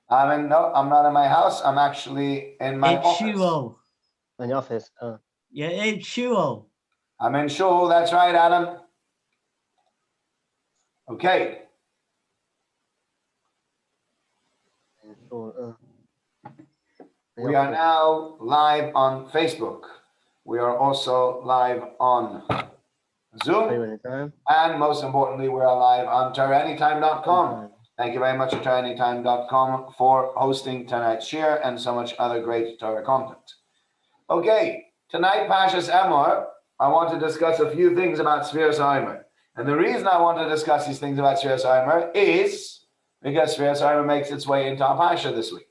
No, I'm not in my house. I'm actually in my office. Shul. In the office. Yeah, it's shul. I'm in shul. That's right, Adam. Okay. We are now live on Facebook. We are also live on Zoom. And most importantly, we're live on TorahAnytime.com. Thank you very much to TorahAnytime.com for hosting tonight's share and so much other great Torah content. Okay, tonight, Parashas Emor, I want to discuss a few things about Sfiras HaOmer. And the reason I want to discuss these things about Sfiras HaOmer is because Sfiras HaOmer makes its way into our Parasha this week.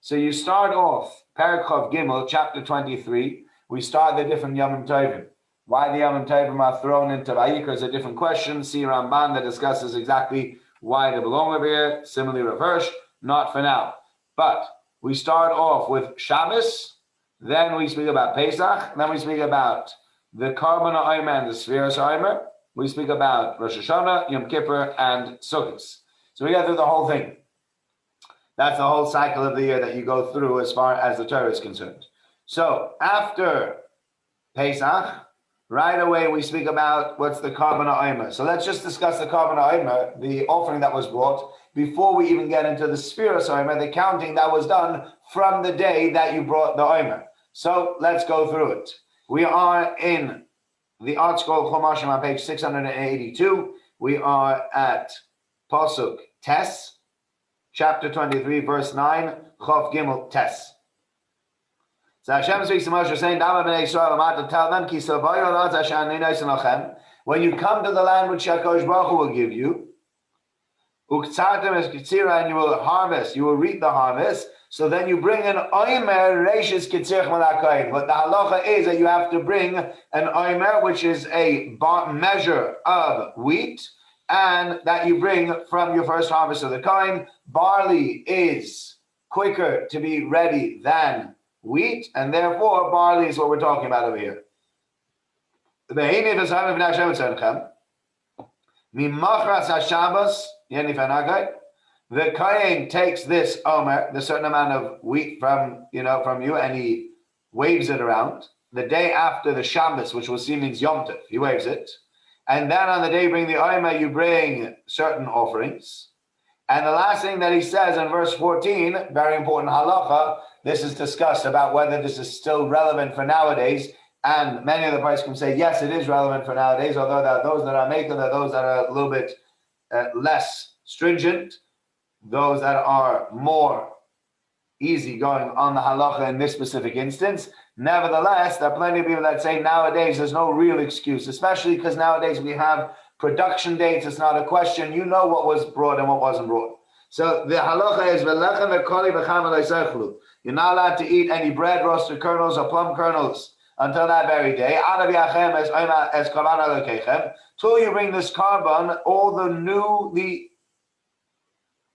So you start off, Perek Chav Gimel, chapter 23. We start the different Yom Tovim. Why the Yom Tovim are thrown into Vayikra is a different question. See Ramban that discusses exactly why they belong over here. Similarly reversed, not for now. But we start off with Shabbos, then we speak about Pesach, then we speak about the Karban HaOmer and the Sfiras HaOmer. We speak about Rosh Hashanah, Yom Kippur, and Sukkot. So we go through the whole thing. That's the whole cycle of the year that you go through as far as the Torah is concerned. So after Pesach, right away we speak about what's the Karban HaOmer. So let's just discuss the Karban HaOmer, the offering that was brought, before we even get into the Sfiras HaOmer, the counting that was done from the day that you brought the Omer. So let's go through it. We are in the Art Scroll Chumashim on page 682. We are at Pasuk Tes, chapter 23, verse 9, Chav Gimel Tes. So Hashem speaks to Moshe saying, tell them, when you come to the land which HaKadosh Baruch Hu will give you, and you will harvest, you will reap the harvest, so then you bring an omer reishis kitzirch malakayim. But the halacha is that you have to bring an omer, which is a measure of wheat, and that you bring from your first harvest of the kind. Barley is quicker to be ready than wheat, and therefore barley is what we're talking about over here. The Kohen takes this omer, the certain amount of wheat from you, and he waves it around. The day after the Shabbos, which we'll see means Yom Tov, he waves it. And then on the day you bring the omer, you bring certain offerings. And the last thing that he says in verse 14, very important halacha, this is discussed about whether this is still relevant for nowadays. And many of the poskim say, yes, it is relevant for nowadays, although there are those that are making, there are those that are a little bit less stringent, those that are more easy going on the halacha in this specific instance. Nevertheless, there are plenty of people that say nowadays there's no real excuse, especially because nowadays we have production dates. It's not a question. You know what was brought and what wasn't brought. So the halacha is, you're not allowed to eat any bread, roasted kernels, or plum kernels until that very day. Till you bring this carbon, all the newly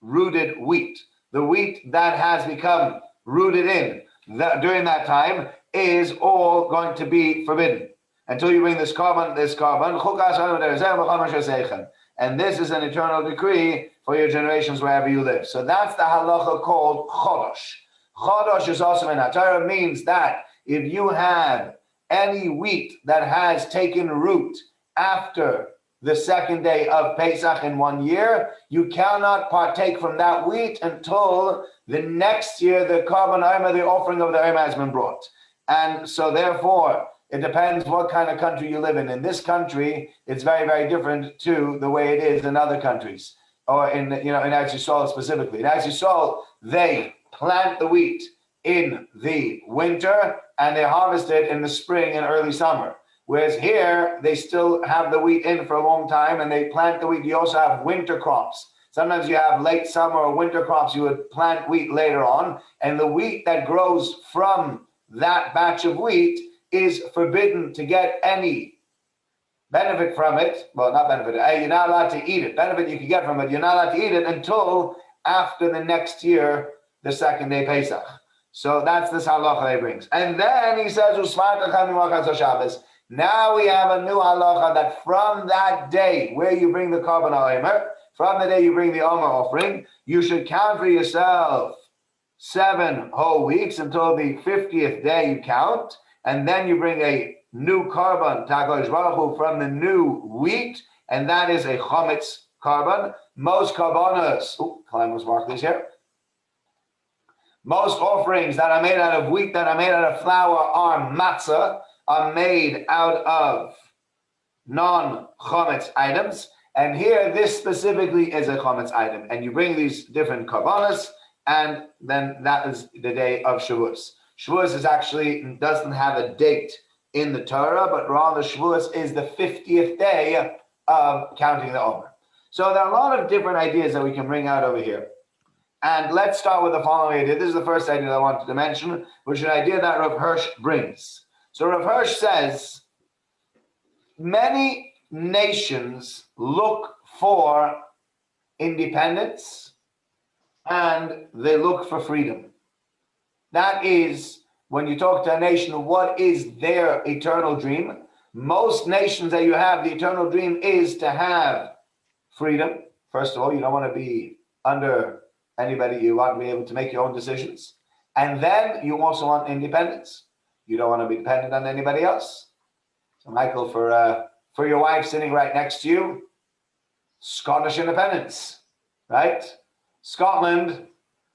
rooted wheat, the wheat that has become rooted in during that time, is all going to be forbidden until you bring this carbon. And this is an eternal decree for your generations wherever you live. So that's the halacha called chodosh. Chodosh is also in Torah, means that if you have any wheat that has taken root after the second day of Pesach in 1 year, you cannot partake from that wheat until the next year the carbon omer, the offering of the omer, has been brought. And so therefore, it depends what kind of country you live in. In this country, it's very, very different to the way it is in other countries, or in Eretz Yisrael specifically. In Eretz Yisrael, they plant the wheat in the winter and they harvest it in the spring and early summer. Whereas here, they still have the wheat in for a long time and they plant the wheat. You also have winter crops. Sometimes you have late summer or winter crops. You would plant wheat later on. And the wheat that grows from that batch of wheat is forbidden to get any benefit from it. Well, not benefit. You're not allowed to eat it. Benefit you can get from it. You're not allowed to eat it until after the next year, the second day Pesach. So that's this halacha he brings. And then he says, now we have a new halacha that from that day where you bring the carbon omer, from the day you bring the Omer offering, you should count for yourself 7 whole weeks until the 50th day you count, and then you bring a new korban to HaKadosh Baruch Hu from the new wheat, and that is a chometz korban. Most korbanos, Klein was marked this here. Most offerings that are made out of wheat, that are made out of flour, are matzah, are made out of non-chometz items. And here, this specifically is a chometz item. And you bring these different korbanos, and then that is the day of Shavuos. Shavuos is actually, doesn't have a date in the Torah, but rather Shavuos is the 50th day of counting the Omer. So there are a lot of different ideas that we can bring out over here. And let's start with the following idea. This is the first idea that I wanted to mention, which is an idea that Rav Hirsch brings. So Rav Hirsch says, many nations look for independence and they look for freedom. That is, when you talk to a nation, what is their eternal dream? Most nations that you have, the eternal dream is to have freedom. First of all, you don't want to be under anybody. You want to be able to make your own decisions. And then you also want independence. You don't want to be dependent on anybody else. So Michael, for your wife sitting right next to you, Scottish independence, right? Scotland,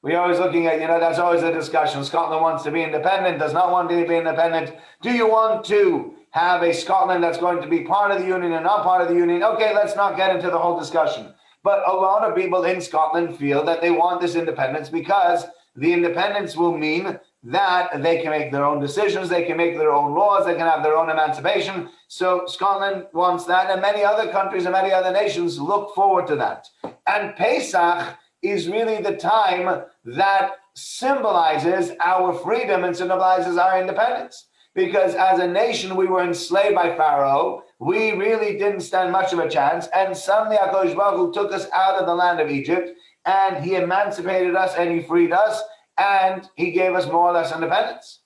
we're always looking at, that's always a discussion. Scotland wants to be independent, does not want to be independent. Do you want to have a Scotland that's going to be part of the Union and not part of the Union? Okay, let's not get into the whole discussion. But a lot of people in Scotland feel that they want this independence because the independence will mean that they can make their own decisions, they can make their own laws, they can have their own emancipation. So Scotland wants that, and many other countries and many other nations look forward to that. And Pesach is really the time that symbolizes our freedom and symbolizes our independence. Because as a nation, we were enslaved by Pharaoh. We really didn't stand much of a chance. And suddenly HaKadosh Baruch Hu took us out of the land of Egypt, and he emancipated us and he freed us, and he gave us more or less independence.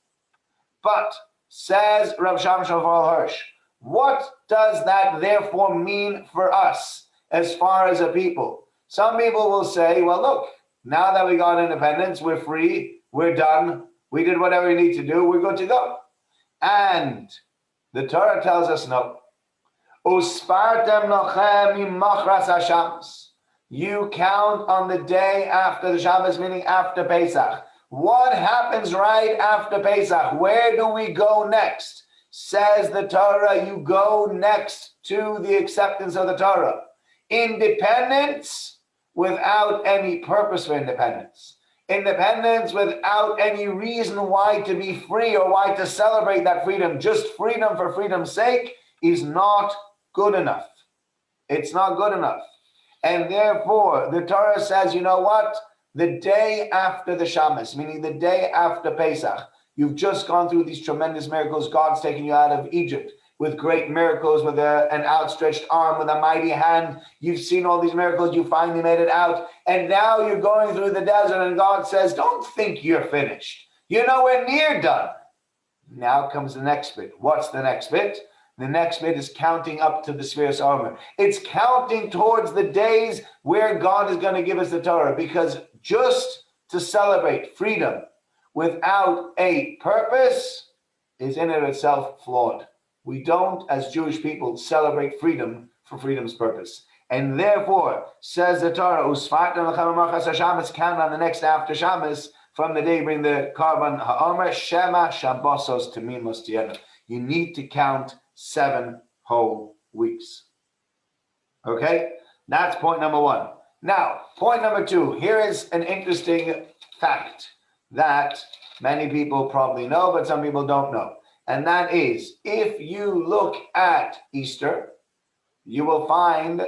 But, says Rav Sham Shofar Hirsch, what does that therefore mean for us as far as a people? Some people will say, well, look, now that we got independence, we're free, we're done, we did whatever we need to do, we're good to go. And the Torah tells us no. Uspartem lochem imachras hashams. You count on the day after the Shabbos, meaning after Pesach. What happens right after Pesach? Where do we go next? Says the Torah, you go next to the acceptance of the Torah. Independence without any purpose for independence. Independence without any reason why to be free or why to celebrate that freedom. Just freedom for freedom's sake is not good enough. It's not good enough. And therefore, the Torah says, you know what? The day after the Shabbos, meaning the day after Pesach, you've just gone through these tremendous miracles. God's taken you out of Egypt with great miracles, with an outstretched arm, with a mighty hand. You've seen all these miracles. You finally made it out. And now you're going through the desert, and God says, don't think you're finished. You're nowhere near done. Now comes the next bit. What's the next bit? The next bit is counting up to the Sfiras Omer. It's counting towards the days where God is going to give us the Torah, because just to celebrate freedom without a purpose is in and of itself flawed. We don't, as Jewish people, celebrate freedom for freedom's purpose. And therefore, says the Torah, count on the next after Shabbos, from the day you bring the Karban Ha'omer, Shema Shabbosos Temimos Tiena. You need to count 7 whole weeks. Okay? That's point number 1. Now, point number 2. Here is an interesting fact that many people probably know, but some people don't know. And that is, if you look at Easter, you will find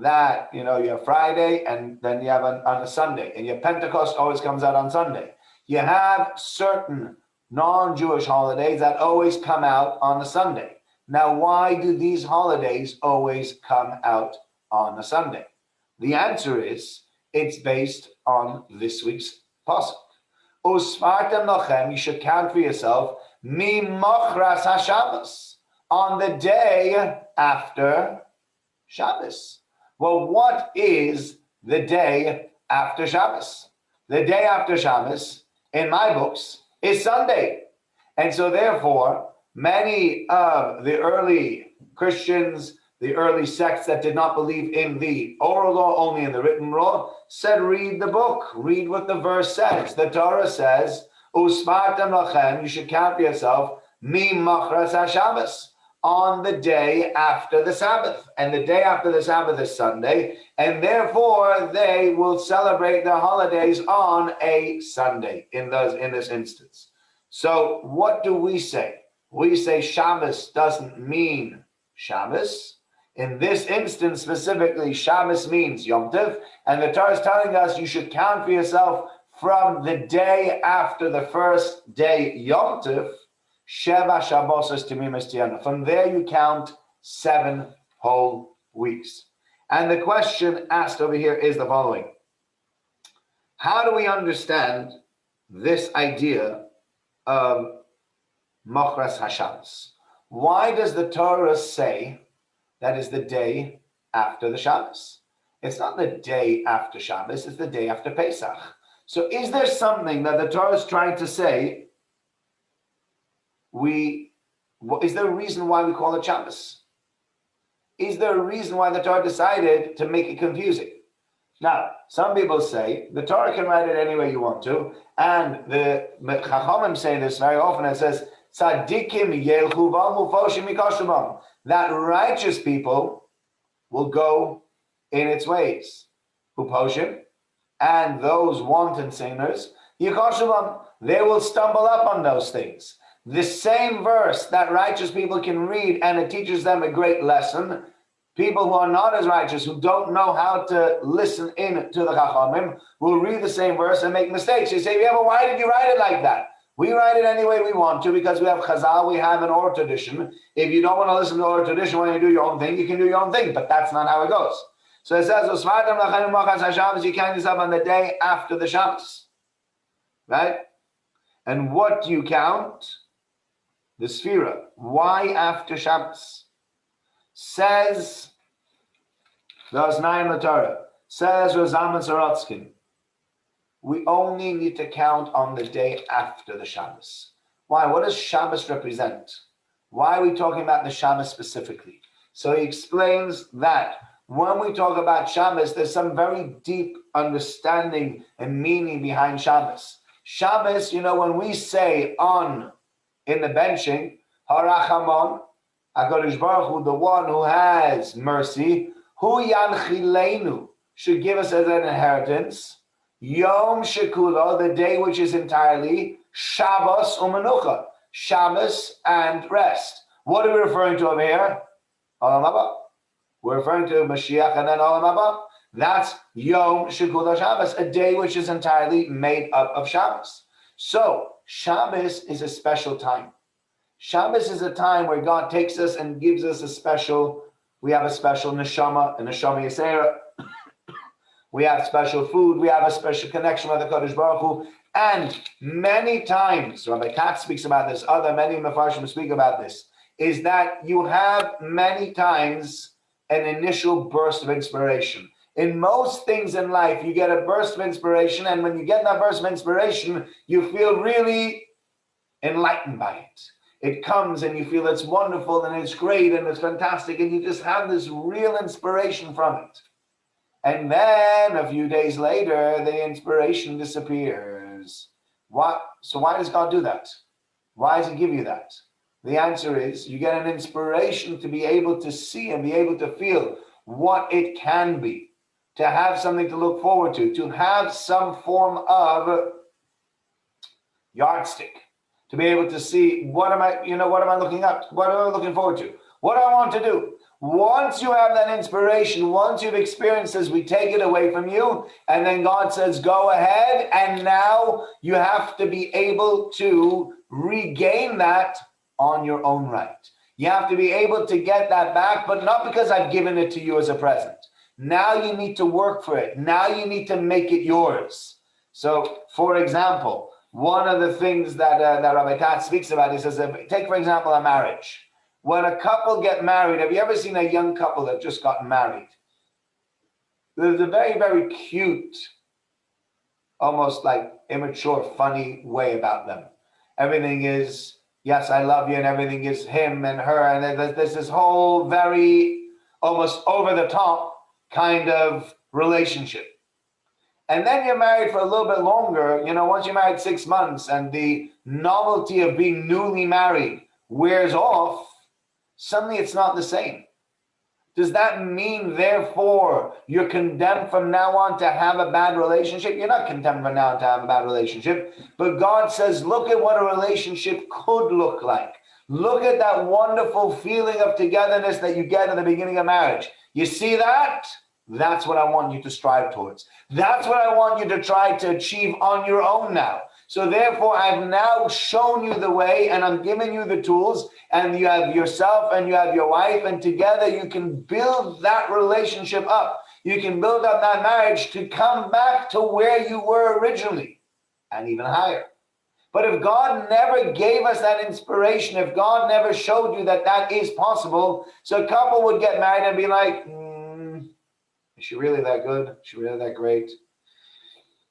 that, you have Friday and then you have on a Sunday, and your Pentecost always comes out on Sunday. You have certain non-Jewish holidays that always come out on a Sunday. Now, why do these holidays always come out on a Sunday? The answer is, it's based on this week's pasuk. Usfartem lochem, you should count for yourself, mi mochras haShabbos, on the day after Shabbos. Well, what is the day after Shabbos? The day after Shabbos, in my books, is Sunday. And so therefore, many of the early Christians, the early sects that did not believe in the oral law, only in the written law, said, read the book, read what the verse says. The Torah says, Usmartem lachem, you should count for yourself, mi machras HaShabbos, on the day after the Sabbath. And the day after the Sabbath is Sunday, and therefore they will celebrate their holidays on a Sunday in this instance. So what do we say? We say Shabbos doesn't mean Shabbos. In this instance specifically, Shabbos means Yom Tov, and the Torah is telling us you should count for yourself from the day after the first day Yom Tov, Sheva Shabbos Timimus Tiana. From there you count 7 whole weeks. And the question asked over here is the following. How do we understand this idea of Machras HaShabbos? Why does the Torah say that is the day after the Shabbos? It's not the day after Shabbos, it's the day after Pesach. So is there something that the Torah is trying to say? Is there a reason why we call it Shabbos? Is there a reason why the Torah decided to make it confusing? Now, some people say the Torah can write it any way you want to, and the Chachamim say this very often. It says, "Tzadikim yelchu v'mufoshim mikoshavim," that righteous people will go in its ways. Uposhim, and those wanton sinners, yikoshavim, they will stumble up on those things. The same verse that righteous people can read, and it teaches them a great lesson. People who are not as righteous, who don't know how to listen in to the Chachamim, will read the same verse and make mistakes. You say, yeah, but why did you write it like that? We write it any way we want to because we have Chazal, we have an oral tradition. If you don't want to listen to oral tradition when you do your own thing, you can do your own thing, but that's not how it goes. So it says, you count yourself on the day after the Shabbos. Right? And what do you count? The Sphira. Why after Shabbos? Says the Oznaim the Torah. Says Rozaman Sorotskin. We only need to count on the day after the Shabbos. Why? What does Shabbos represent? Why are we talking about the Shabbos specifically? So he explains that when we talk about Shabbos, there's some very deep understanding and meaning behind Shabbos. Shabbos, when we say in the benching, Harachamon, HaKadosh Baruch Hu, the one who has mercy, Hu Yanchilenu, should give us as an inheritance, Yom Shekulo, the day which is entirely Shabbos Umenucha, Shabbos and rest. What are we referring to over here? Olam Haba. We're referring to Mashiach and then Olam Haba. That's Yom Shekulo Shabbos, a day which is entirely made up of Shabbos. So Shabbos is a special time. Shabbos is a time where God takes us and gives us we have a special neshama, a neshama yisera. We have special food. We have a special connection with the Kadosh Baruch Hu. And many times, Rabbi Katz speaks about this, many Mefarshim speak about this, is that you have many times an initial burst of inspiration. In most things in life, you get a burst of inspiration, and when you get that burst of inspiration, you feel really enlightened by it. It comes and you feel it's wonderful and it's great and it's fantastic, and you just have this real inspiration from it. And then a few days later, the inspiration disappears. So why does God do that? Why does he give you that? The answer is you get an inspiration to be able to see and be able to feel what it can be, to have something to look forward to have some form of yardstick, to be able to see what am I looking up, what am I looking forward to, what do I want to do. Once you have that inspiration, once you've experienced this, we take it away from you, and then God says, go ahead, and now you have to be able to regain that on your own right. You have to be able to get that back, but not because I've given it to you as a present. Now you need to work for it. Now you need to make it yours. So, for example, one of the things that Rabbi Katz speaks about, he says, take, for example, a marriage. When a couple get married, have you ever seen a young couple that just got married? There's a very, very cute, almost like immature, funny way about them. Everything is, yes, I love you, and everything is him and her. And there's this whole very almost over the top kind of relationship. And then you're married for a little bit longer. Once you're married 6 months and the novelty of being newly married wears off, suddenly it's not the same. Does that mean, therefore, you're condemned from now on to have a bad relationship? You're not condemned from now on to have a bad relationship. But God says, look at what a relationship could look like. Look at that wonderful feeling of togetherness that you get in the beginning of marriage. You see that? That's what I want you to strive towards. That's what I want you to try to achieve on your own now. So therefore, I've now shown you the way, and I'm giving you the tools, and you have yourself and you have your wife, and together you can build that relationship up. You can build up that marriage to come back to where you were originally, and even higher. But if God never gave us that inspiration, if God never showed you that that is possible, so a couple would get married and be like, is she really that good? Is she really that great?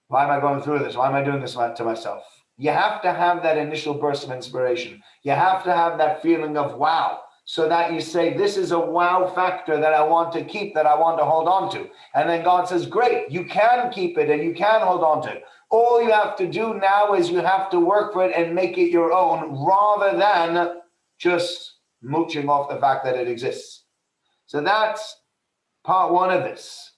Why am I going through this? Why am I doing this to myself? You have to have that initial burst of inspiration. You have to have that feeling of wow, so that you say, this is a wow factor that I want to keep, that I want to hold on to. And then God says, great, you can keep it and you can hold on to it. All you have to do now is you have to work for it and make it your own, rather than just mooching off the fact that it exists. So that's part one of this.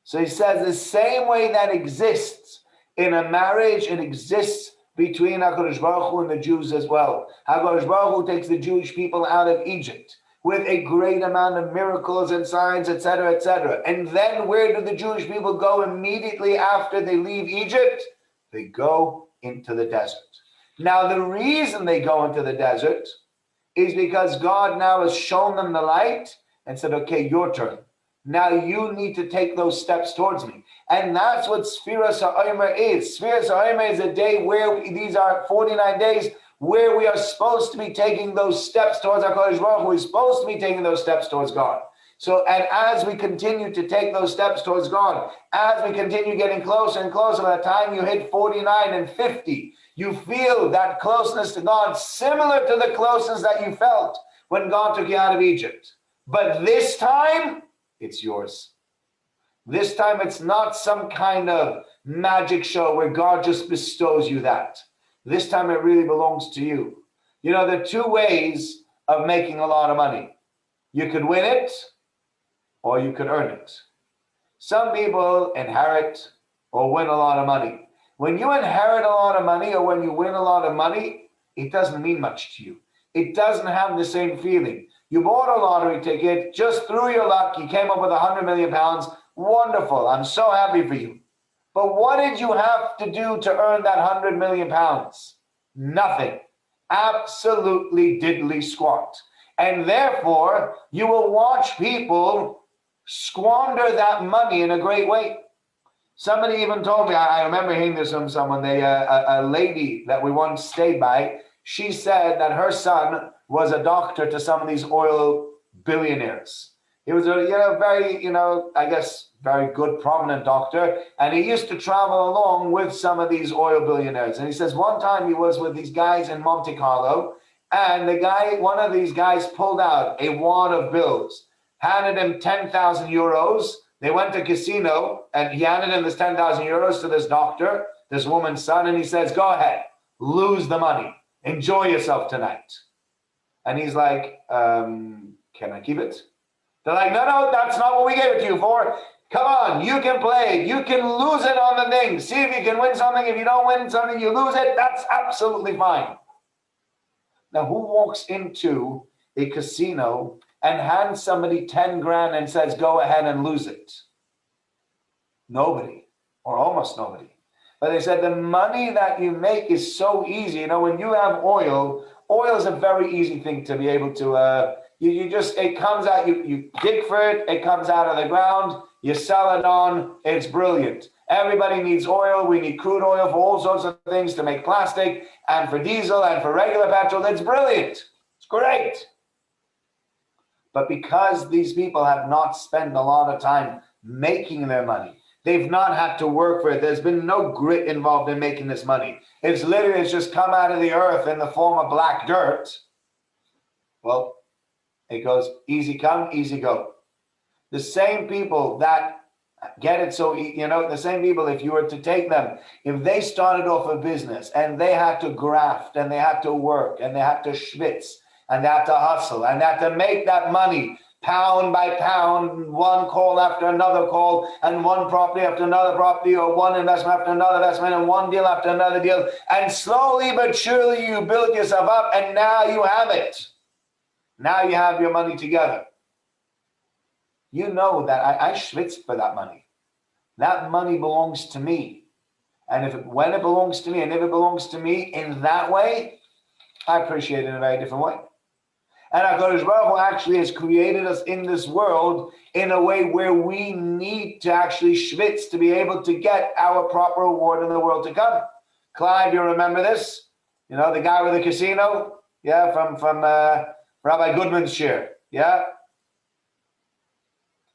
So he says the same way that exists in a marriage, it exists between HaKadosh Baruch Hu and the Jews as well. HaKadosh Baruch Hu takes the Jewish people out of Egypt with a great amount of miracles and signs, etc., etc. And then where do the Jewish people go immediately after they leave Egypt? They go into the desert. Now, the reason they go into the desert is because God now has shown them the light and said, okay, your turn. Now you need to take those steps towards me. And that's what Sfiras HaOmer is. Sfiras HaOmer is a day where these are 49 days where we are supposed to be taking those steps towards HaKadosh Baruch Hu. We're supposed to be taking those steps towards God. So, and as we continue to take those steps towards God, as we continue getting closer and closer, by the time you hit 49 and 50, you feel that closeness to God similar to the closeness that you felt when God took you out of Egypt. But this time, it's yours. This time it's not some kind of magic show where God just bestows you that. This time it really belongs to you. There are two ways of making a lot of money. You could win it or you could earn it. Some people inherit or win a lot of money. When you inherit a lot of money or when you win a lot of money, it doesn't mean much to you. It doesn't have the same feeling. You bought a lottery ticket, just through your luck, you came up with 100 million pounds. Wonderful. I'm so happy for you. But what did you have to do to earn that 100 million pounds? Nothing. Absolutely diddly squat. And therefore, you will watch people squander that money in a great way. Somebody even told me, I remember hearing this from someone, a lady that we once stayed by, she said that her son was a doctor to some of these oil billionaires. He was a very, I guess, very good, prominent doctor. And he used to travel along with some of these oil billionaires. And he says one time he was with these guys in Monte Carlo. And one of these guys pulled out a wad of bills, handed him 10,000 euros. They went to casino and he handed him this 10,000 euros to this doctor, this woman's son. And he says, go ahead, lose the money. Enjoy yourself tonight. And he's like, can I keep it? They're like, no, that's not what we gave it to you for. Come on, you can play. You can lose it on the thing. See if you can win something. If you don't win something, you lose it. That's absolutely fine. Now, who walks into a casino and hands somebody 10 grand and says, go ahead and lose it? Nobody, or almost nobody. But they said the money that you make is so easy. When you have oil is a very easy thing to be able to, it comes out, you dig for it, it comes out of the ground, you sell it on, it's brilliant. Everybody needs oil. We need crude oil for all sorts of things, to make plastic and for diesel and for regular petrol. It's brilliant. It's great. But because these people have not spent a lot of time making their money. They've not had to work for it. There's been no grit involved in making this money. It's just come out of the earth in the form of black dirt. Well, it goes easy come, easy go. The same people that get it so, the same people, if you were to take them, if they started off a business and they had to graft and they had to work and they had to schwitz and they had to hustle and they had to make that money pound by pound, one call after another call, and one property after another property, or one investment after another investment, and one deal after another deal, and slowly but surely you build yourself up, and now you have it. Now you have your money together. You know that I schwitzed for that money. That money belongs to me. And when it belongs to me, and if it belongs to me in that way, I appreciate it in a very different way. And HaKadosh Baruch Hu actually has created us in this world in a way where we need to actually schwitz to be able to get our proper reward in the world to come. Clive, you remember this? The guy with the casino? Yeah, from Rabbi Goodman's share. Yeah?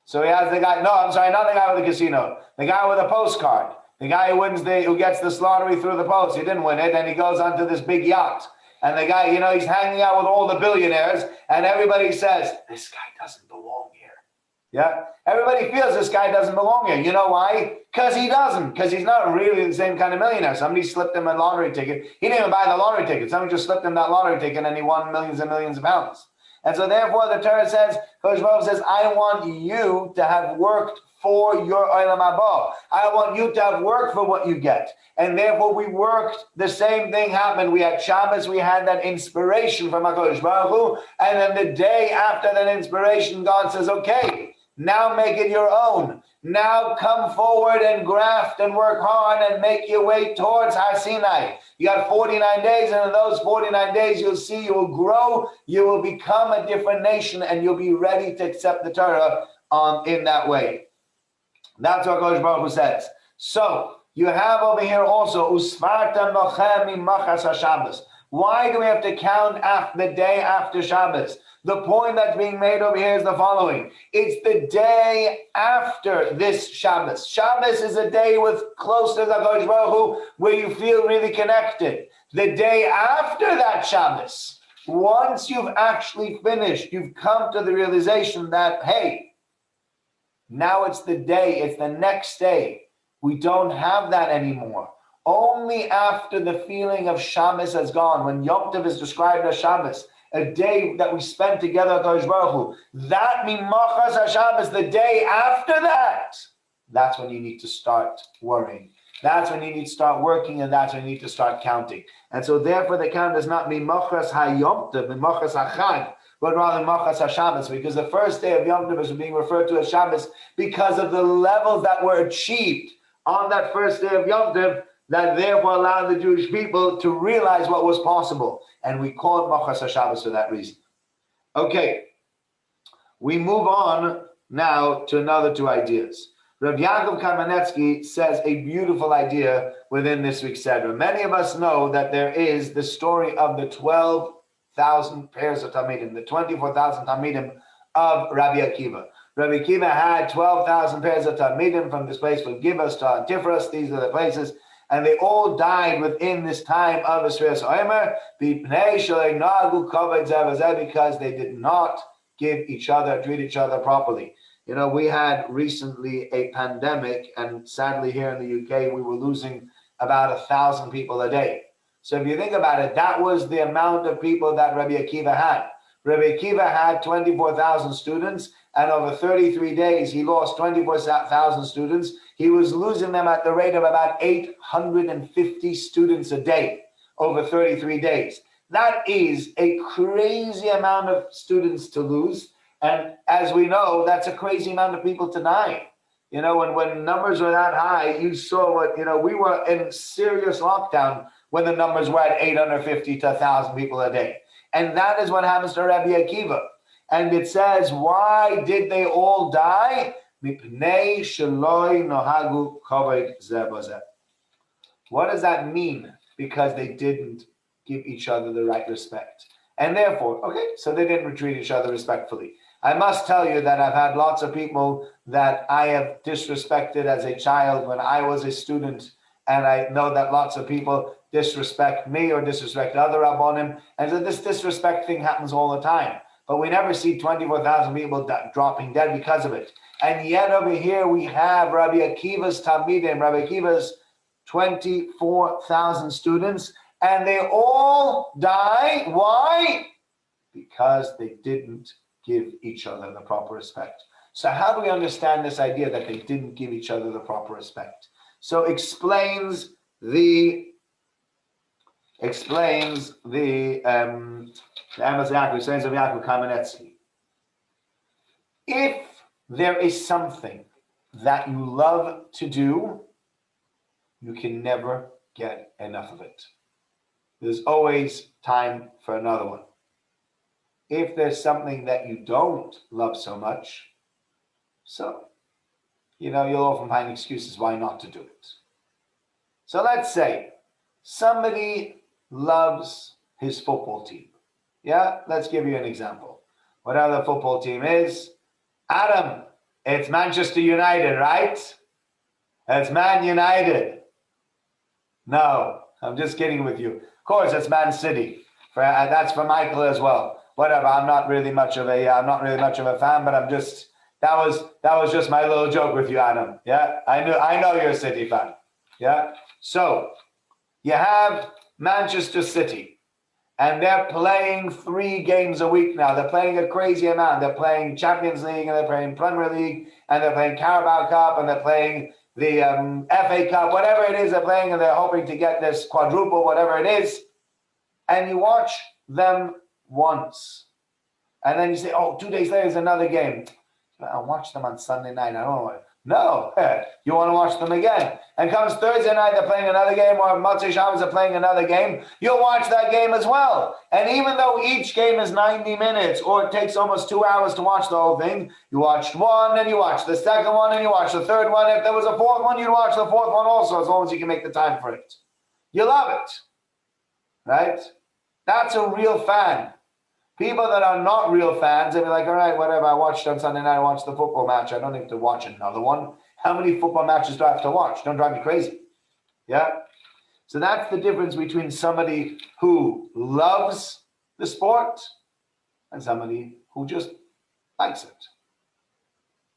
So he has the guy, no, I'm sorry, not the guy with the casino. The guy with the postcard. The guy who gets the lottery through the post. He didn't win it, and he goes onto this big yacht. And the guy, he's hanging out with all the billionaires, and everybody says, this guy doesn't belong here. Yeah? Everybody feels this guy doesn't belong here. You know why? Because he doesn't. Because he's not really the same kind of millionaire. Somebody slipped him a lottery ticket. He didn't even buy the lottery ticket. Somebody just slipped him that lottery ticket, and he won millions and millions of pounds. And so therefore the Torah says, Kodesh Baruch says, I want you to have worked for your Olam Haba. I want you to have worked for what you get. And therefore we worked, the same thing happened. We had Shabbos, we had that inspiration from HaKadosh Baruch Hu, and then the day after that inspiration, God says, okay, now make it your own. Now come forward and graft and work hard and make your way towards Har Sinai. You got 49 days, and in those 49 days, you'll see you will grow, you will become a different nation, and you'll be ready to accept the Torah in that way. That's what Kodesh Baruch Hu says. So, you have over here also, Usvarta Nochem Mimachas HaShabbos. Why do we have to count the day after Shabbos? The point that's being made over here is the following. It's the day after this Shabbos. Shabbos is a day with close to the HaKadosh Baruch Hu where you feel really connected. The day after that Shabbos, once you've actually finished, you've come to the realization that, hey, now it's the day, it's the next day. We don't have that anymore. Only after the feeling of Shabbos has gone, when Yom Tov is described as Shabbos, a day that we spend together with HaKadosh Baruch Hu, that Mimachas HaShabbos, the day after that, that's when you need to start worrying. That's when you need to start working, and that's when you need to start counting. And so therefore the count is not Mimachas HaYom Tov, Mimachas HaChag, but rather Mimachas HaShabbos, because the first day of Yom Tov is being referred to as Shabbos because of the levels that were achieved on that first day of Yom Tov, that therefore allowed the Jewish people to realize what was possible. And we call it Machas HaShabbos for that reason. Okay, we move on now to another two ideas. Rav Yaakov Kamenetsky says a beautiful idea within this week's Seder. Many of us know that there is the story of the 12,000 pairs of Talmidim, the 24,000 Talmidim of Rabbi Akiva. Rabbi Akiva had 12,000 pairs of Talmidim from this place from Givas to Antiphras. These are the places. And they all died within this time of Esrei Emor because they did not treat each other properly. We had recently a pandemic, and sadly here in the UK, we were losing about 1,000 people a day. So if you think about it, that was the amount of people that Rabbi Akiva had. Rabbi Akiva had 24,000 students, and over 33 days, he lost 24,000 students. He was losing them at the rate of about 850 students a day over 33 days. That is a crazy amount of students to lose. And as we know, that's a crazy amount of people to die. When numbers were that high, you saw we were in serious lockdown when the numbers were at 850 to 1,000 people a day. And that is what happens to Rabbi Akiva. And it says, why did they all die? What does that mean? Because they didn't give each other the right respect. And therefore, so they didn't treat each other respectfully. I must tell you that I've had lots of people that I have disrespected as a child when I was a student, and I know that lots of people disrespect me or disrespect other Rabbonim, and so this disrespect thing happens all the time. But we never see 24,000 people dropping dead because of it. And yet over here we have Rabbi Akiva's Talmidim, Rabbi Akiva's 24,000 students, and they all die. Why? Because they didn't give each other the proper respect. So how do we understand this idea that they didn't give each other the proper respect? So explains the Emes Yaakov, says of Yaakov Kamenetsky. If there is something that you love to do, you can never get enough of it. There's always time for another one. If there's something that you don't love so much, so, you'll often find excuses why not to do it. So let's say somebody loves his football team. Yeah, let's give you an example. Whatever the football team is, Adam, it's Manchester United, right? It's Man United. No, I'm just kidding with you. Of course, it's Man City. That's for Michael as well. Whatever. I'm not really much of a fan, but that was just my little joke with you, Adam. Yeah, I know you're a City fan. Yeah. So you have Manchester City, and they're playing 3 games a week now. They're playing a crazy amount. They're playing Champions League, and they're playing Premier League, and they're playing Carabao Cup, and they're playing the FA Cup, whatever it is they're playing, and they're hoping to get this quadruple, whatever it is. And you watch them once, and then you say, oh, 2 days later is another game. I'll watch them on Sunday night. I don't know. No, you want to watch them again. And comes Thursday night, they're playing another game, or Motzei Shabbos, they're playing another game. You'll watch that game as well. And even though each game is 90 minutes, or it takes almost 2 hours to watch the whole thing, you watched one, and you watch the second one, and you watch the third one. If there was a fourth one, you'd watch the fourth one also, as long as you can make the time for it. You love it, right? That's a real fan. People that are not real fans, they'll be like, all right, whatever, I watched on Sunday night, I watched the football match. I don't need to watch another one. How many football matches do I have to watch? Don't drive me crazy. Yeah? So that's the difference between somebody who loves the sport and somebody who just likes it.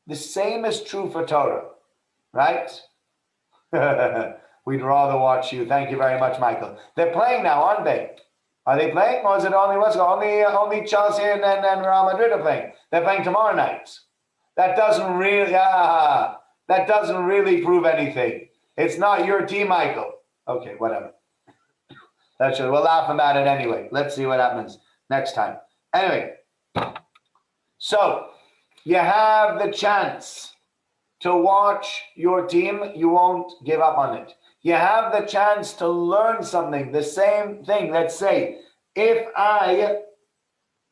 The same is true for Torah, right? We'd rather watch you. Thank you very much, Michael. They're playing now, aren't they? Are they playing, or is it only Chelsea and Real Madrid are playing? They're playing tomorrow night. That doesn't really prove anything. It's not your team, Michael. Okay, whatever. We'll laugh about it anyway. Let's see what happens next time. Anyway, so you have the chance to watch your team. You won't give up on it. You have the chance to learn something, the same thing. Let's say, if I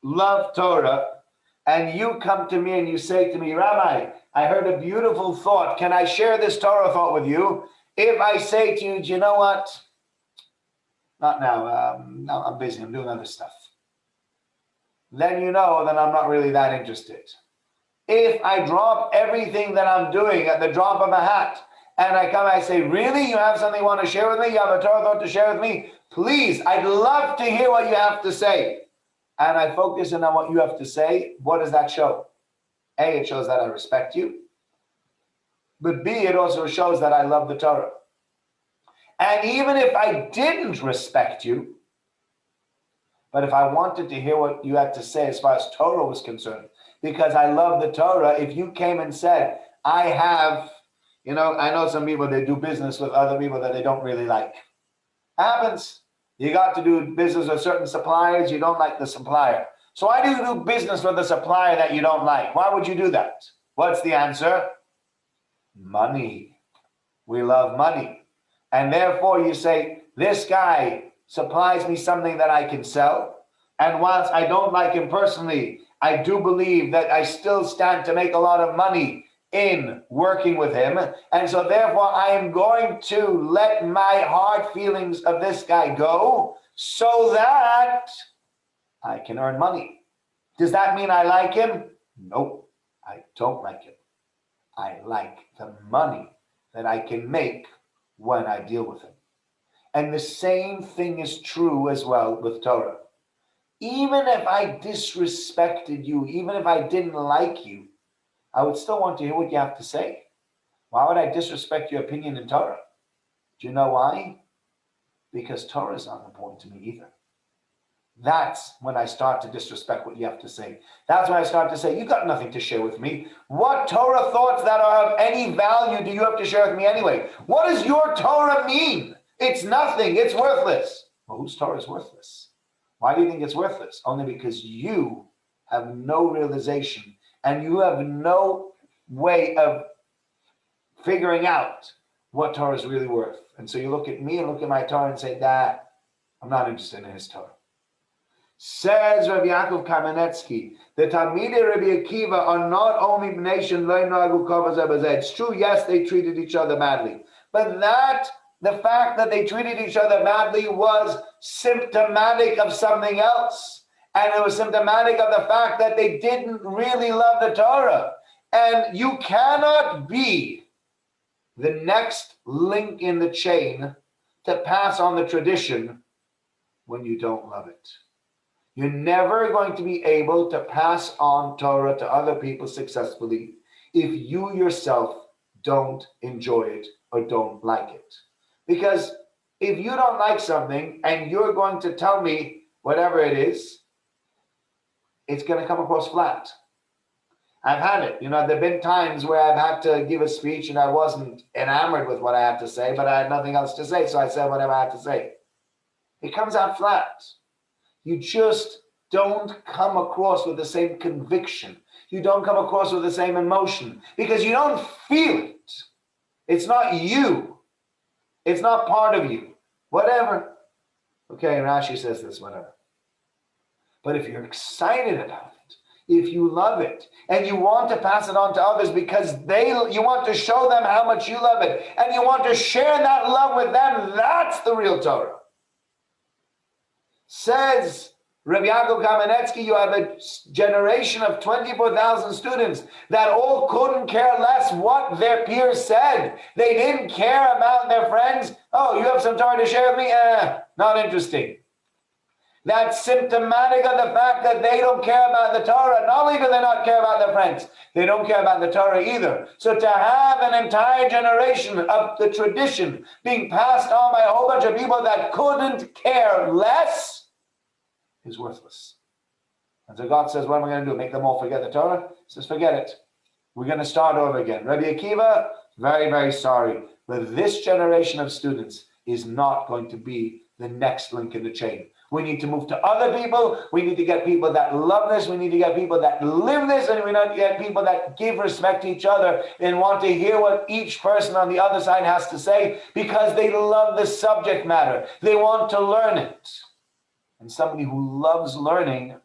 love Torah and you come to me and you say to me, Rabbi, I heard a beautiful thought. Can I share this Torah thought with you? If I say to you, do you know what? Not now. No, I'm busy. I'm doing other stuff. Then you know that I'm not really that interested. If I drop everything that I'm doing at the drop of a hat, and I say, really? You have something you want to share with me? You have a Torah thought to share with me? Please, I'd love to hear what you have to say. And I focus in on what you have to say. What does that show? A, it shows that I respect you. But B, it also shows that I love the Torah. And even if I didn't respect you, but if I wanted to hear what you had to say as far as Torah was concerned, because I love the Torah, if you came and said, I have... I know some people, they do business with other people that they don't really like. Happens. You got to do business with certain suppliers, you don't like the supplier. So why do you do business with a supplier that you don't like? Why would you do that? What's the answer? Money. We love money. And therefore you say, this guy supplies me something that I can sell. And whilst I don't like him personally, I do believe that I still stand to make a lot of money in working with him, and so therefore I am going to let my hard feelings of this guy go so that I can earn money. Does that mean I like him? Nope, I don't like it. I like the money that I can make when I deal with him. And the same thing is true as well with Torah. Even if I disrespected you, even if I didn't like you, I would still want to hear what you have to say. Why would I disrespect your opinion in Torah? Do you know why? Because Torah is not important to me either. That's when I start to disrespect what you have to say. That's when I start to say, you've got nothing to share with me. What Torah thoughts that are of any value do you have to share with me anyway? What does your Torah mean? It's nothing. It's worthless. Well, whose Torah is worthless? Why do you think it's worthless? Only because you have no realization and you have no way of figuring out what Torah is really worth. And so you look at me and look at my Torah and say, nah, I'm not interested in his Torah. Says Rabbi Yaakov Kamenetsky, the Talmidei Rabbi Akiva are not only nation lo nagu kavod ze b'zeh. It's true, yes, they treated each other badly, but the fact that they treated each other badly was symptomatic of something else, and it was symptomatic of the fact that they didn't really love the Torah. And you cannot be the next link in the chain to pass on the tradition when you don't love it. You're never going to be able to pass on Torah to other people successfully if you yourself don't enjoy it or don't like it. Because if you don't like something and you're going to tell me whatever it is, it's going to come across flat. I've had it. There have been times where I've had to give a speech and I wasn't enamored with what I had to say, but I had nothing else to say, so I said whatever I had to say. It comes out flat. You just don't come across with the same conviction. You don't come across with the same emotion because you don't feel it. It's not you. It's not part of you. Whatever. Okay, Rashi says this, whatever. But if you're excited about it, if you love it, and you want to pass it on to others because you want to show them how much you love it, and you want to share that love with them, that's the real Torah. Says Rabbi Yaakov Kamenetsky, you have a generation of 24,000 students that all couldn't care less what their peers said. They didn't care about their friends. Oh, you have some Torah to share with me? Not interesting. That's symptomatic of the fact that they don't care about the Torah. Not only do they not care about their friends, they don't care about the Torah either. So to have an entire generation of the tradition being passed on by a whole bunch of people that couldn't care less is worthless. And so God says, what am I going to do? Make them all forget the Torah? He says, forget it. We're going to start over again. Rabbi Akiva, very, very sorry, but this generation of students is not going to be the next link in the chain. We need to move to other people. We need to get people that love this. We need to get people that live this. And we need to get people that give respect to each other and want to hear what each person on the other side has to say because they love the subject matter. They want to learn it. And somebody who loves learning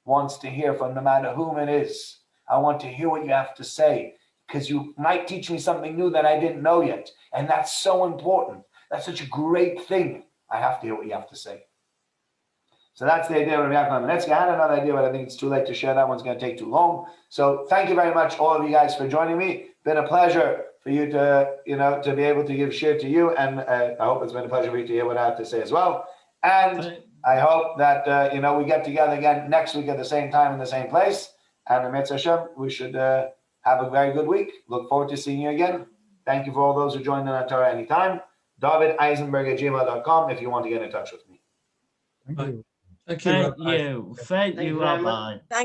wants to hear from no matter whom it is. I want to hear what you have to say because you might teach me something new that I didn't know yet. And that's so important. That's such a great thing. I have to hear what you have to say. So that's the idea of Rabbi Yaakov Kamenetsky. I had another idea, but I think it's too late to share. That one's going to take too long. So thank you very much, all of you guys, for joining me. Been a pleasure for you to, to be able to give share to you. And I hope it's been a pleasure for you to hear what I have to say as well. And I hope that, we get together again next week at the same time in the same place. And in Mitzvah Hashem, we should have a very good week. Look forward to seeing you again. Thank you for all those who joined in on Torah anytime. DavidEisenberg@gmail.com if you want to get in touch with me. Thank you. Thank you, Rabbi. Thank you, Rabbi. Thank